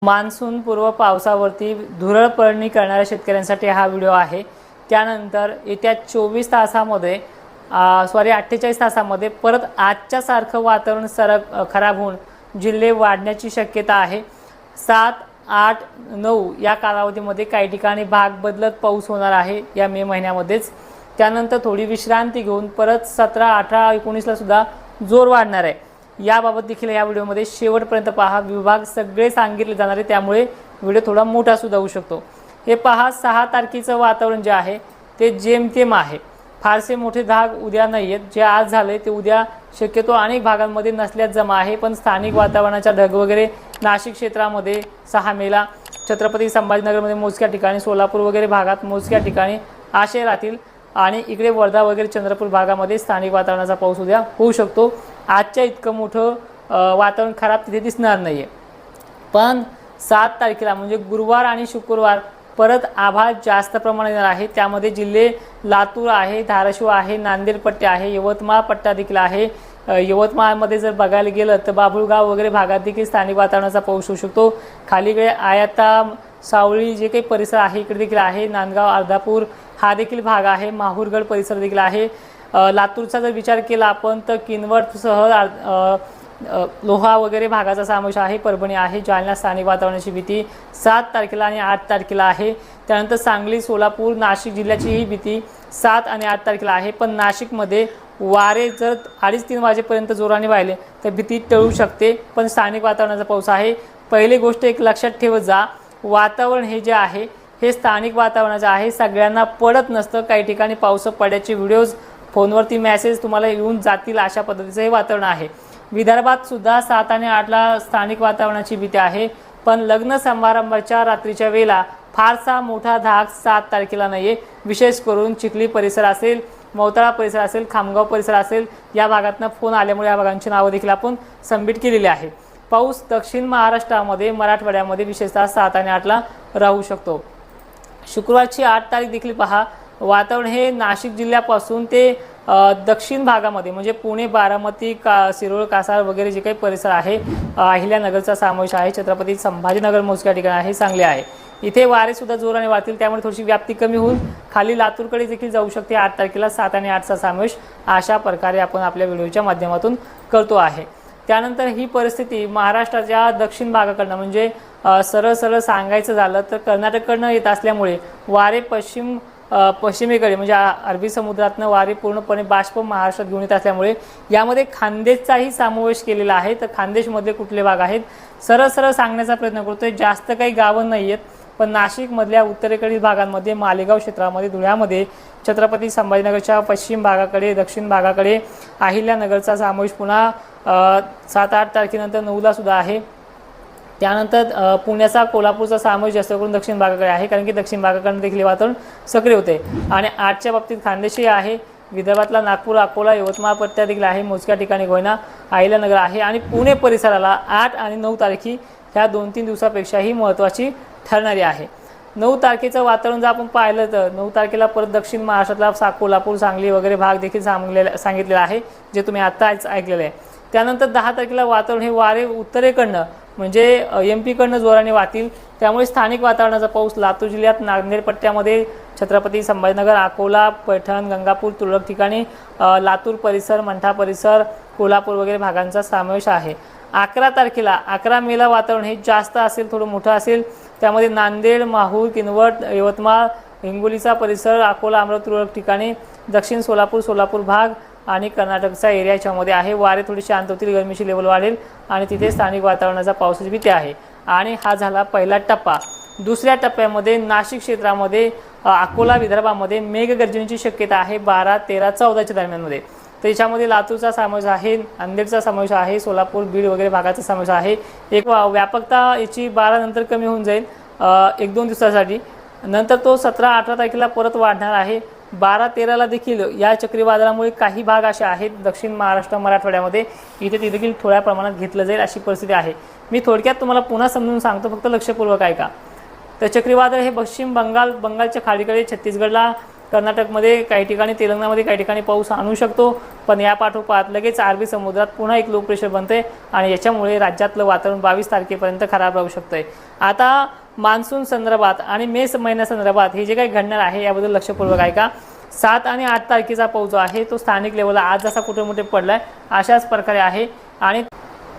Monsoon पूर्व पावसावरती धुरळ पडणी करणाऱ्या शेतकऱ्यांसाठी हा व्हिडिओ आहे। त्यानंतर येत्या 24 तासामध्ये 48 तासामध्ये परत आजच्या सारखं वातावरण खराब होऊन जिल्हे वाढण्याची शक्यता आहे। 7, 8, 9 या कालावधीमध्ये काही ठिकाणी भाग बदलत पाऊस होणार आहे या मे महिन्यामध्येच। त्यानंतर थोडी विश्रांती घेऊन परत 17, 18, 19 ला सुद्धा जोर वाढणार आहे। याबाबत देखील या व्हिडिओमध्ये शेवटपर्यंत पहा। विभाग सगळे सांगितले जाणार आहे, त्यामुळे व्हिडिओ थोडा मोठा सुद्धा होऊ शकतो। हे पहा, 6 तारखेचं वातावरण जे आहे ते जेमतेम आहे। फारसे मोठे धाग उद्या नाही आहेत। जे आज झाले ते उद्या शक्यतो अनेक भागांमध्ये नसल्यास जमा आहे, पण स्थानिक वातावरणाचा ढग वगैरे नाशिक क्षेत्रामध्ये 6 मेला, छत्रपती संभाजीनगरमध्ये मोजक्या ठिकाणी, सोलापूर वगैरे भागात मोजक्या ठिकाणी असे राहतील आणि इकडे वर्धा वगैरे चंद्रपूर भागामध्ये स्थानिक वातावरणाचा पाऊस उद्या होऊ शकतो। आजच्या इतकं मोठं वातावरण खराब तिथे दिसणार नाहीये, पण 7 तारखेला म्हणजे गुरुवार आणि शुक्रवार परत आभाळ जास्त प्रमाणात येणार आहे। त्यामध्ये जिल्हे लातूर आहे, धाराशिव आहे, नांदेड पट्टे आहे, यवतमाळ पट्टा देखील आहे। यवतमाळमध्ये जर बघायला गेलं तर बाभुळगाव वगैरे भागात देखील स्थानिक वातावरणाचा पाऊस होऊ शकतो। खालीकडे आयाता, सावळी जे काही परिसर आहे इकडे देखील आहे। नांदगाव, अर्धापूर हा देखील भाग आहे। माहूरगड परिसर देखील आहे। लातूरचा जर विचार केला आपण तर किनवटसह लोहा वगैरे भागाचा समावेश आहे। परभणी आहे। जालना स्थानिक वातावरणाची भीती 7 तारखेला आणि 8 तारखेला आहे। त्यानंतर सांगली, सोलापूर, नाशिक जिल्ह्याची ही भीती 7 आणि 8 तारखेला आहे। पण नाशिकमध्ये वारे जर 2:30-3 वाजेपर्यंत जोराने वाहिले तर भीती टळू शकते, पण स्थानिक वातावरणाचा पाऊस आहे। पहिली गोष्ट एक लक्षात ठेवत जा, वातावरण हे जे आहे हे स्थानिक वातावरणाचं आहे, सगळ्यांना पडत नसतं। काही ठिकाणी पाऊस पडण्याचे व्हिडिओज, फोनवरती मेसेज तुम्हाला येऊन जातील, अशा पद्धतीचं हे वातावरण आहे। विदर्भात सुद्धा 7 आणि 8 ला स्थानिक वातावरणाची भीती आहे, पण लग्न समारंभाच्या रात्रीच्या वेळेला फारसा मोठा धाक 7 तारखेला नाहीये। विशेष करून चिखली परिसर असेल, मोताळा परिसर असेल, खामगाव परिसर असेल, या भागातनं फोन आल्यामुळे या भागांची नावं देखील आपण सबमिट केलेली आहे। पाऊस दक्षिण महाराष्ट्रामध्ये, मराठवाड्यामध्ये विशेषतः 7 आणि 8 ला राहू शकतो। शुक्रवारची 8 तारीख देखील पहा, वातावरण हे नाशिक जिल्ह्यापासून ते दक्षिण भागामध्ये म्हणजे पुणे, बारामती, शिरोळ, कासार वगैरे जे काही परिसर आहे, अहिल्यानगरचा समावेश आहे। छत्रपती संभाजीनगर मोजक्या ठिकाणी आहे, चांगले आहे। इथे वारे सुद्धा जोराने वाहतील, त्यामुळे थोडीशी व्याप्ती कमी होऊन खाली लातूरकडे देखील जाऊ शकते। 8 तारखेला 7 आणि 8चा समावेश अशा प्रकारे आपण आपल्या व्हिडिओच्या माध्यमातून करतो आहे। त्यानंतर ही परिस्थिती महाराष्ट्राच्या दक्षिण भागाकडनं म्हणजे सरळ सांगायचं झालं तर कर्नाटककडनं येत असल्यामुळे वारे पश्चिमेकडे म्हणजे अरबी समुद्रातनं वारे पूर्णपणे बाष्प महाराष्ट्रात घेऊन येत असल्यामुळे यामध्ये खानदेशचाही समावेश केलेला आहे। तर खानदेशमधले कुठले भाग आहेत सरळ सांगण्याचा प्रयत्न करतोय। जास्त काही गावं नाही आहेत, पण नाशिकमधल्या उत्तरेकडील भागांमध्ये, मालेगाव क्षेत्रामध्ये, धुळ्यामध्ये, छत्रपती संभाजीनगरच्या पश्चिम भागाकडे, दक्षिण भागाकडे अहिल्यानगरचा समावेश पुन्हा 7-8 तारखेनंतर 9 ला सुद्धा आहे। त्यानंतर पुण्याचा, कोल्हापूरचा समावेश जास्त करून दक्षिण भागाकडे आहे, कारण की दक्षिण भागाकडून देखील वातावरण सक्रिय होते। आणि 8च्या बाबतीत खानदेशही आहे। विदर्भातला नागपूर, अकोला, यवतमाळ पट्टा देखील आहे, मोजक्या ठिकाणी गोयना, अहिल्यानगर आहे। आणि पुणे परिसराला 8 आणि 9 तारखी ह्या 2-3 दिवसापेक्षाही महत्त्वाची ठरणारी आहे। 9 तारखेचं वातावरण जर आपण पाहिलं तर 9 तारखेला परत दक्षिण महाराष्ट्रातला कोल्हापूर, सांगली वगैरे भाग देखील सांगितलेला आहे, जे तुम्ही आत्ताच ऐकलेलं आहे। त्यानंतर 10 तारखेला वातावरण हे वारे उत्तरेकडनं म्हणजे MP कडनं जोराने वाहतील, त्यामुळे स्थानिक वातावरणाचा पाऊस लातूर जिल्ह्यात, नांदेड पट्ट्यामध्ये, छत्रपती संभाजीनगर, अकोला, पैठण, गंगापूर, तुरळक ठिकाणी, लातूर परिसर, मंठा परिसर, कोल्हापूर वगैरे भागांचा समावेश आहे। 11 तारखेला 11 मेला वातावरण हे जास्त असेल, थोडं मोठं असेल। त्यामध्ये नांदेड, माहूर, किनवट, यवतमाळ, हिंगोलीचा परिसर, अकोला, अमरावती, तुरळक ठिकाणी, दक्षिण सोलापूर भाग आणि कर्नाटकचा एरिया याच्यामध्ये आहे। वारे थोडी शांत होतील, गरमीची लेवल वाढेल आणि तिथे स्थानिक वातावरणाचा पावसाची भीती आहे। आणि हा झाला पहिला टप्पा। दुसऱ्या टप्प्यामध्ये नाशिक क्षेत्रामध्ये, अकोला विदर्भामध्ये मेघगर्जनेची शक्यता आहे 12, 13, 14च्या दरम्यानमध्ये। त्याच्यामध्ये लातूरचा समावेश आहे, नांदेडचा समावेश आहे, सोलापूर, बीड वगैरे भागाचा समावेश आहे। एक व्यापकता याची 12 नंतर कमी होऊन जाईल 1-2 दिवसासाठी, नंतर तो 17-18 तारखेला परत वाढणार आहे। 12-13ला देखील या चक्रीवादळामुळे काही भाग असे आहेत दक्षिण महाराष्ट्र, मराठवाड्यामध्ये, इथे ते देखील थोड्या प्रमाणात घेतलं जाईल अशी परिस्थिती आहे। मी थोडक्यात तुम्हाला पुन्हा समजून सांगतो, फक्त लक्षपूर्वक ऐका। तर चक्रीवादळ हे पश्चिम बंगालच्या खाडीकडे, छत्तीसगडला कर्नाटकमध्ये काही ठिकाणी, तेलंगणामध्ये काही ठिकाणी पाऊस आणू शकतो, पण या पाठोपाठ लगेच अरबी समुद्रात पुन्हा एक लो प्रेशर बनते आणि याच्यामुळे राज्यातलं वातावरण 22 तारखेपर्यंत खराब राहू शकतंय। आता मान्सून संदर्भात आणि मे महिन्यासंदर्भात हे जे काही घडणार आहे याबद्दल लक्षपूर्वक ऐका। 7 आणि 8 तारखेचा पाऊस जो आहे तो स्थानिक लेवलला आज जसा कुठे मोठे पडलाय अशाच प्रकारे आहे आणि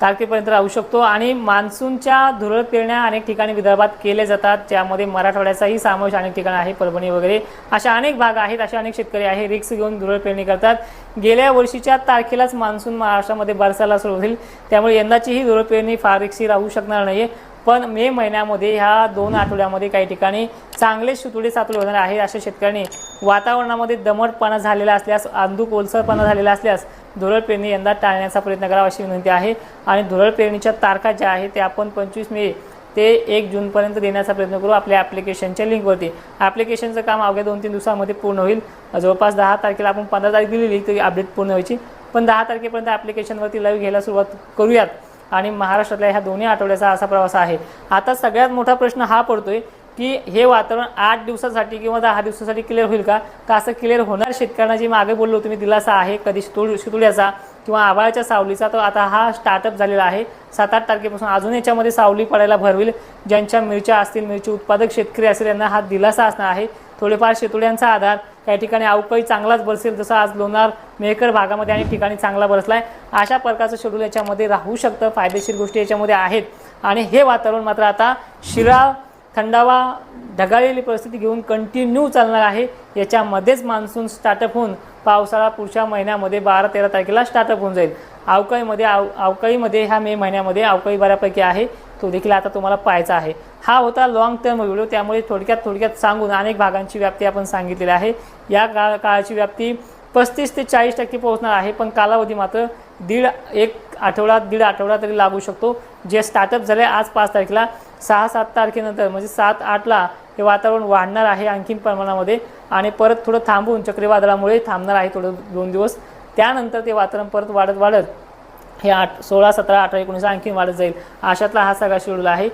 तारखेपर्यंत राहू शकतो। आणि मान्सूनच्या धुरळ पेरण्या अनेक ठिकाणी विदर्भात केले जातात, ज्यामध्ये मराठवाड्याचाही समावेश अनेक ठिकाणी आहे, परभणी वगैरे अशा अनेक भाग आहेत, अशा अनेक शेतकरी आहे रिक्स घेऊन धुरळ पेरणी करतात। गेल्या वर्षीच्या तारखेलाच मान्सून महाराष्ट्रामध्ये बरसायला सुरू होईल, त्यामुळे यंदाची ही धुरळ पेरणी फार रिक्सी राहू शकणार नाही। पण मे महिन्यामध्ये ह्या 2 आठवड्यामध्ये काही ठिकाणी चांगले सुतुळे सातुळे होणार आहे। अशा शेतकऱ्यांनी वातावरणामध्ये दमटपणा झालेला असल्यास, अंधुक ओलसरपणा झालेला असल्यास धुरळ पेरणी यंदा टाळण्याचा प्रयत्न करावा अशी विनंती आहे। आणि धुरळ पेरणीच्या तारखा ज्या आहेत ते आपण 25 मे ते 1 जूनपर्यंत देण्याचा प्रयत्न करू आपल्या ॲप्लिकेशनच्या लिंकवरती। ॲप्लिकेशनचं काम अवघ्या 2-3 दिवसांमध्ये पूर्ण होईल। जवळपास 10 तारखेला आपण 15 तारीख दिलेली तरी अपडेट पूर्ण व्हायची, पण 10 तारखेपर्यंत ॲप्लिकेशनवरती लाईव्ह घ्यायला सुरुवात करूयात। आणि महाराष्ट्रातल्या ह्या दोन्ही आठवड्याचा असा प्रवास आहे। आता सगळ्यात मोठा प्रश्न हा पडतोय की हे वातावरण 8 दिवसासाठी किंवा 10 दिवसासाठी क्लिअर होईल का? असं क्लिअर होणार शेतकऱ्यांना जे मागे बोललो तुम्ही दिलासा आहे कधी शितुड्याचा किंवा आभाळाच्या सावलीचा, तो आता हा स्टार्टअप झालेला आहे। 7-8 तारखेपासून अजून याच्यामध्ये सावली पडायला भरविल। ज्यांच्या मिरच्या असतील, मिरची उत्पादक शेतकरी असेल यांना हा दिलासा असणार आहे। थोडेफार शेतुड्यांचा आधार, काही ठिकाणी अवकाळी चांगलाच बरसेल, जसं आज लोणार मेहकर भागामध्ये अनेक ठिकाणी चांगला बरसलाय। अशा प्रकारचं शेड्यूल याच्यामध्ये राहू शकतं, फायदेशीर गोष्टी याच्यामध्ये आहेत। आणि हे वातावरण मात्र आता शिराळ, थंडावा, ढगाळलेली परिस्थिती घेऊन कंटिन्यू चालणार आहे। याच्यामध्येच मान्सून स्टार्टअप होऊन पावसाळा पुढच्या महिन्यामध्ये 12-13 तारखेला स्टार्टअप होऊन जाईल। अवकाळीमध्ये ह्या मे महिन्यामध्ये अवकाळी बऱ्यापैकी आहे, तो देखील आता तुम्हाला पाहायचा आहे। हा होता लॉंग टर्म व्हिडिओ, त्यामुळे थोडक्यात सांगून अनेक भागांची व्याप्ती आपण सांगितलेली आहे। या काळाची व्याप्ती 35 ते 40% पोहोचणार आहे, पण कालावधी मात्र दीड आठवडा तरी लागू शकतो। जे स्टार्टअप झाले आज 5 तारखेला, 6-7 तारखेनंतर म्हणजे 7-8ला हे वातावरण वाढणार आहे आणखीन प्रमाणामध्ये आणि परत थोडं थांबून चक्रीवादळामुळे थांबणार आहे थोडं 2 दिवस। त्यानंतर ते वातावरण परत वाढत हे 16, 17, 18, 19 आणखीन वाढत जाईल। अशातला हा सगळा शेड्यूल आहे।